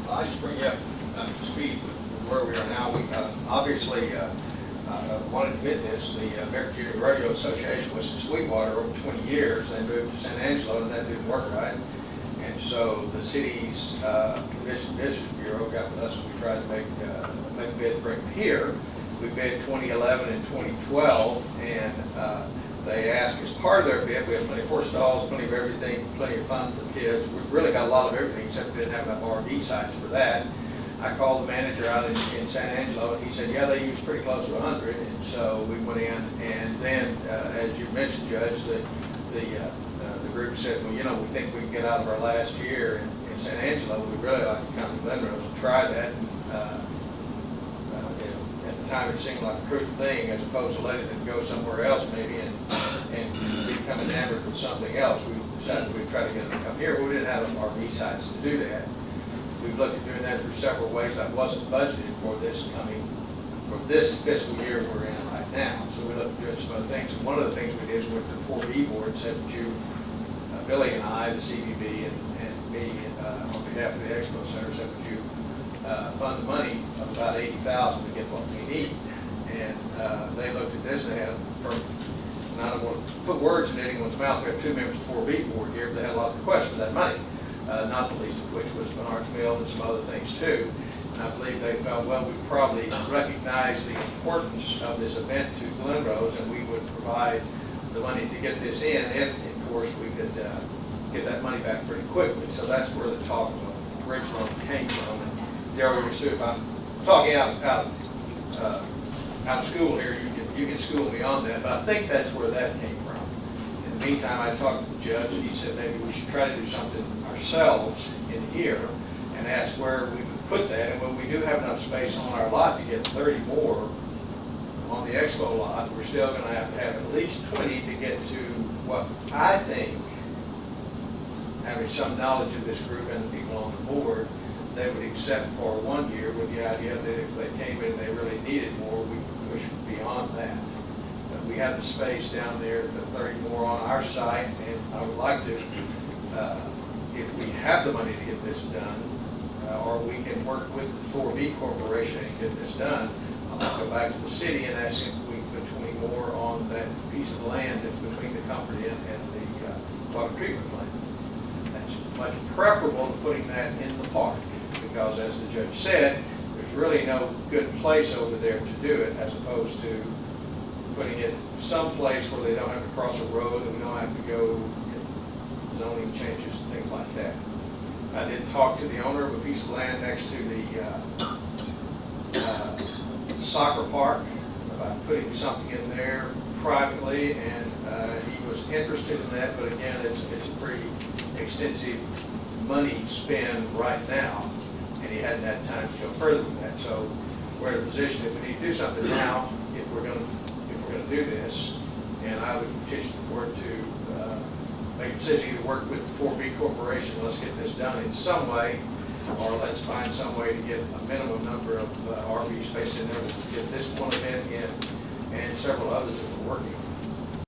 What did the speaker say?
I just bring you up to speed with where we are now. We obviously wanted to admit this. The American Junior Rodeo Association was in Sweetwater over 20 years. They moved to San Angelo, and that didn't work right. And so the city's Business Bureau got with us, and we tried to make a bid to bring them here. We bid 2011 and 2012, and they asked as part of their bid, we have plenty of horse stalls, plenty of everything, plenty of fun for kids. We've really got a lot of everything, except we didn't have enough RV sites for that. I called the manager out in San Angelo, and he said, yeah, they use pretty close to 100. And so we went in, and then, as you mentioned, Judge, the group said, well, you know, we think we can get out of our last year in San Angelo. We'd really like to come to Glenrose and try that. At the time, it seemed like a crucial thing, as opposed to letting them go somewhere else maybe and become enamored with something else. We decided we'd try to get them to come here, but we didn't have enough RV sites to do that. We've looked at doing that through several ways. That wasn't budgeted for this fiscal year we're in right now. So we looked at doing some other things. And one of the things we did is we went to the 4B board and said, would you, Billy and I, the CVB, and me, on behalf of the Expo Center, said, would you fund the money of about $80,000 to get what we need? And they looked at this, they had and I don't want to put words in anyone's mouth. We have two members of the 4B board here, but they had a lot of requests for that money. Not the least of which was Bernard's Mill and some other things too. And I believe they felt, well, we probably recognize the importance of this event to Glenrose, and we would provide the money to get this in if, of course, we could get that money back pretty quickly. So that's where the talk of a bridge loan came from. And Darryl, if I'm talking out of school here, you can school me on that, but I think that's where that came from. In the meantime, I talked to the judge, and he said maybe we should try to do something ourselves in here and ask where we could put that. And when we do have enough space on our lot to get 30 more on the Expo lot, we're still going to have at least 20 to get to what I think, having some knowledge of this group and the people on the board, they would accept for 1 year, with the idea that if they came in and they really needed more, we could push beyond that. But we have the space down there to 30 more on our site, and I would like to, if we have the money to get this done, or we can work with the 4B Corporation and get this done, I'll go back to the city and ask if we could put 20 more on that piece of land that's between the Comfort Inn and the water treatment plant. That's much preferable to putting that in the park, because as the judge said, there's really no good place over there to do it, as opposed to putting it someplace where they don't have to cross a road and we don't have to go get zoning changes and things like that. I did talk to the owner of a piece of land next to the soccer park about putting something in there privately, and he was interested in that, but again, it's a pretty extensive money spend right now, and he hadn't had time to go further than that. So we're in a position, if we need to do something now, if we're going to do this, and I would petition the board to make a decision to work with the 4B Corporation. Let's get this done in some way, or let's find some way to get a minimum number of RV space in there. We'll get this one event in and several others that we're working on.